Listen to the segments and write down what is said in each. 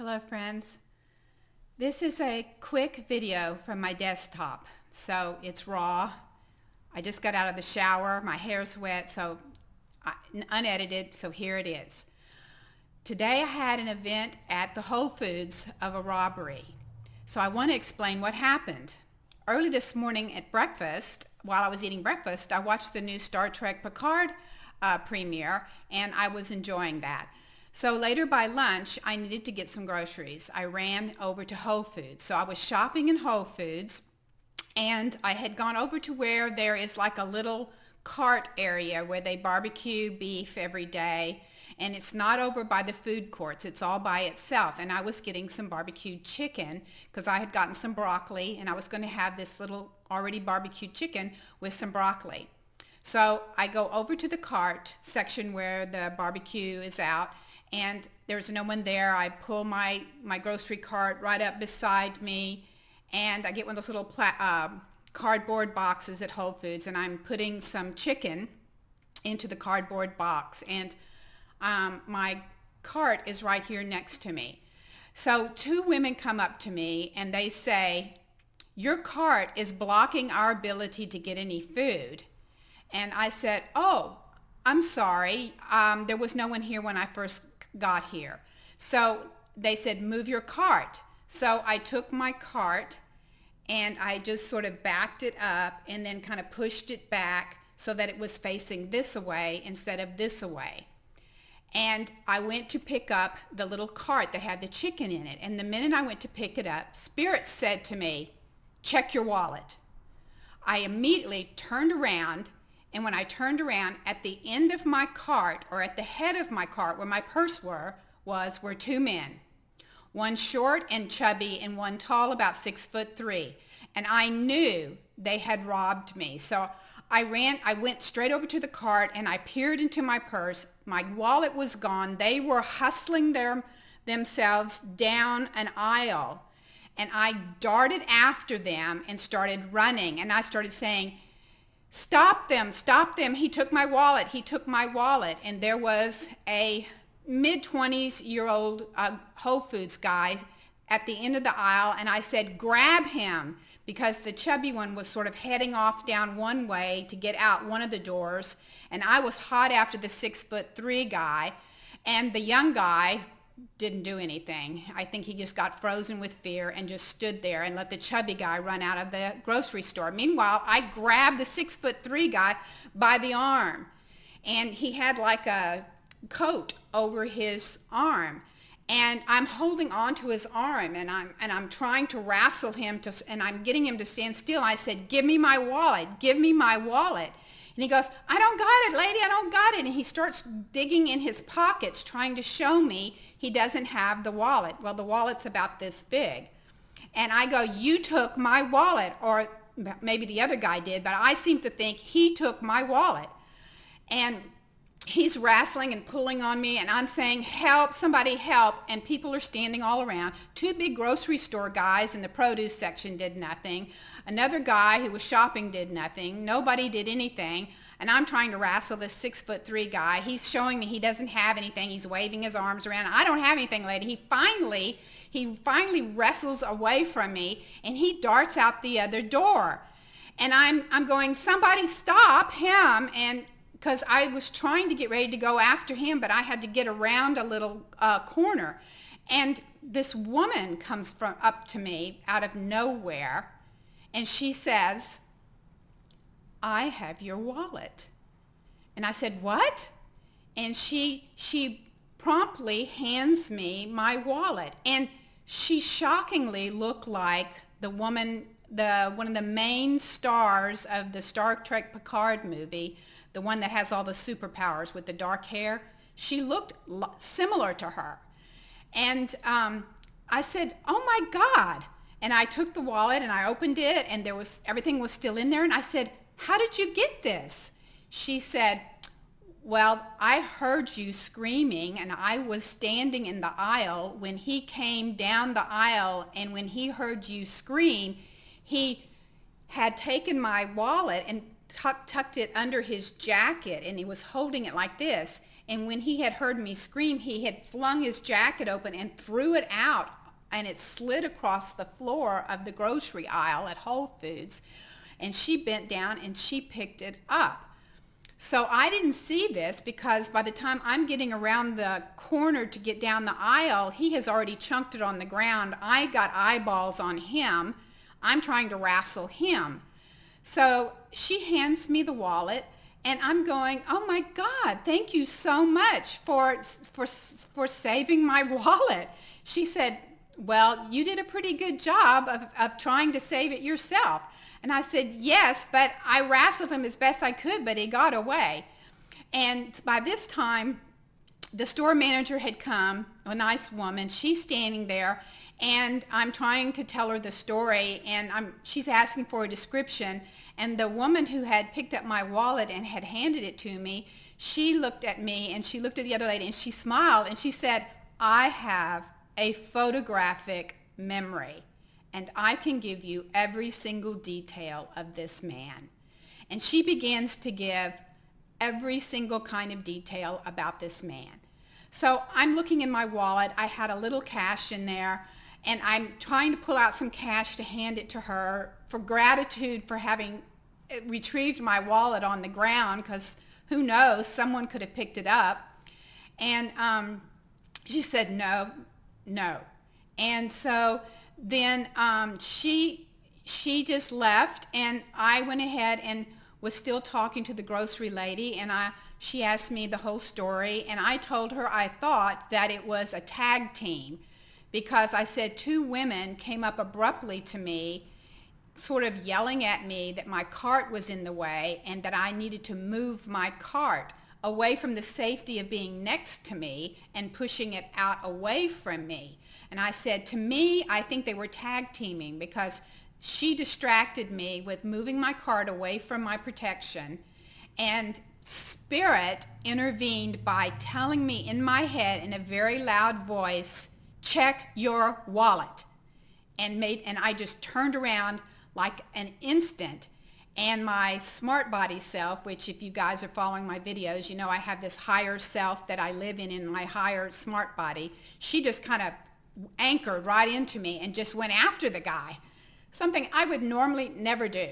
Hello friends. This is a quick video from my desktop, so it's raw. I just got out of the shower, my hair's wet, so unedited, so here it is. Today I had an event at the Whole Foods of a robbery, so I want to explain what happened. Early this morning at breakfast, while I was eating breakfast, I watched the new Star Trek Picard premiere, and I was enjoying that. So later by lunch, I needed to get some groceries. I ran over to Whole Foods. So I was shopping in Whole Foods, and I had gone over to where there is like a little cart area where they barbecue beef every day, and it's not over by the food courts. It's all by itself, and I was getting some barbecued chicken because I had gotten some broccoli, and I was going to have this little already barbecued chicken with some broccoli. So I go over to the cart section where the barbecue is out, and there's no one there. I pull my grocery cart right up beside me, and I get one of those little cardboard boxes at Whole Foods, and I'm putting some chicken into the cardboard box, and my cart is right here next to me. So two women come up to me, and they say, "Your cart is blocking our ability to get any food." And I said, "Oh, I'm sorry. There was no one here when I first got here." So they said, "Move your cart." So I took my cart and I just sort of backed it up and then kind of pushed it back so that it was facing this away instead of this away. And I went to pick up the little cart that had the chicken in it. And the minute I went to pick it up, Spirit said to me, "Check your wallet." I immediately turned around, and when I turned around, at the end of my cart, or at the head of my cart where my purse were two men. One short and chubby and one tall, about 6'3". And I knew they had robbed me. So I went straight over to the cart and I peered into my purse. My wallet was gone. They were hustling themselves down an aisle. And I darted after them and started running. And I started saying, "Stop them, stop them. He took my wallet, he took my wallet." And there was a mid-20s-year-old Whole Foods guy at the end of the aisle, and I said, "Grab him," because the chubby one was sort of heading off down one way to get out one of the doors, and I was hot after the 6'3" guy, and the young guy didn't do anything. I think he just got frozen with fear and just stood there and let the chubby guy run out of the grocery store. Meanwhile, I grabbed the 6'3" guy by the arm, and he had like a coat over his arm, and I'm holding on to his arm, and I'm trying to wrestle him and I'm getting him to stand still. I said, "Give me my wallet, give me my wallet." And he goes, "I don't got it, lady, I don't got it." And he starts digging in his pockets trying to show me he doesn't have the wallet. Well, the wallet's about this big. And I go, "You took my wallet," or maybe the other guy did, but I seem to think he took my wallet. And he's wrestling and pulling on me, and I'm saying, "Help, somebody help," and people are standing all around. Two big grocery store guys in the produce section did nothing. Another guy who was shopping did nothing. Nobody did anything, and I'm trying to wrestle this 6'3" guy. He's showing me he doesn't have anything. He's waving his arms around. "I don't have anything, lady." He finally wrestles away from me, and he darts out the other door. And I'm going, "Somebody stop him," and because I was trying to get ready to go after him, but I had to get around a little corner. And this woman comes up to me out of nowhere, and she says, "I have your wallet." And I said, "What?" And she promptly hands me my wallet. And she shockingly looked like the woman, one of the main stars of the Star Trek Picard movie, the one that has all the superpowers with the dark hair. She looked similar to her. And I said, "Oh my God." And I took the wallet and I opened it, and everything was still in there. And I said, "How did you get this?" She said, "Well, I heard you screaming, and I was standing in the aisle when he came down the aisle, and when he heard you scream, he had taken my wallet and tucked it under his jacket, and he was holding it like this, And when he had heard me scream, he had flung his jacket open and threw it out, and it slid across the floor of the grocery aisle at Whole Foods. And she bent down and she picked it up. So I didn't see this because by the time I'm getting around the corner to get down the aisle, he has already chunked it on the ground. I got eyeballs on him. I'm trying to wrestle him. So she hands me the wallet, and I'm going, oh my God, thank you so much for saving my wallet. She said, well, you did a pretty good job of trying to save it yourself. And I said, yes, but I wrestled him as best I could, but he got away. And by this time, the store manager had come, a nice woman. She's standing there, and I'm trying to tell her the story, and she's asking for a description. And the woman who had picked up my wallet and had handed it to me, she looked at me, and she looked at the other lady, and she smiled, and she said, I have a photographic memory, and I can give you every single detail of this man. And she begins to give every single kind of detail about this man. So I'm looking in my wallet. I had a little cash in there, and I'm trying to pull out some cash to hand it to her for gratitude for having retrieved my wallet on the ground, because who knows, someone could have picked it up. And she said, no. And so then she just left, and I went ahead and was still talking to the grocery lady, and she asked me the whole story, and I told her I thought that it was a tag team, because I said 2 women came up abruptly to me, sort of yelling at me that my cart was in the way and that I needed to move my cart away from the safety of being next to me and pushing it out away from me. And I said, to me, I think they were tag teaming, because she distracted me with moving my cart away from my protection, and Spirit intervened by telling me in my head in a very loud voice, check your wallet. And I just turned around like an instant, and my smart body self, which if you guys are following my videos, you know I have this higher self that I live in my higher smart body, she just kind of anchored right into me and just went after the guy. Something I would normally never do,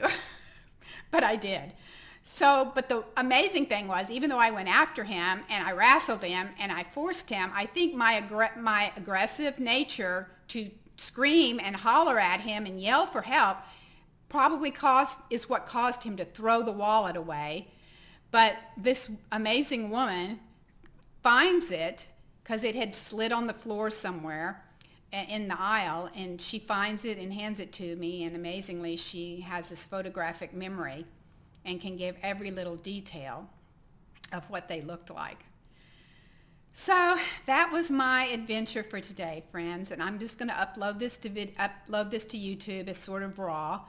but I did. So, but the amazing thing was, even though I went after him and I wrestled him and I forced him, I think my aggressive nature to scream and holler at him and yell for help probably is what caused him to throw the wallet away. But this amazing woman finds it, because it had slid on the floor somewhere in the aisle, and she finds it and hands it to me, and amazingly she has this photographic memory and can give every little detail of what they looked like. So that was my adventure for today, friends, and I'm just going to upload this to YouTube as sort of raw.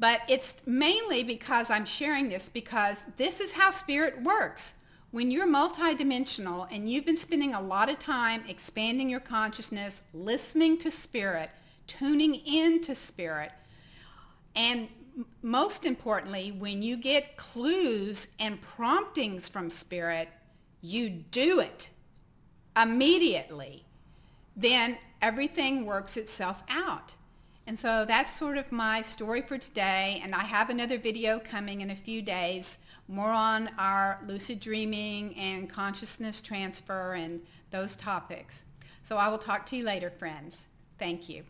But it's mainly because I'm sharing this, because this is how Spirit works. When you're multidimensional and you've been spending a lot of time expanding your consciousness, listening to Spirit, tuning into Spirit, and most importantly, when you get clues and promptings from Spirit, you do it immediately, then everything works itself out. And so that's sort of my story for today, and I have another video coming in a few days, more on our lucid dreaming and consciousness transfer and those topics. So I will talk to you later, friends. Thank you.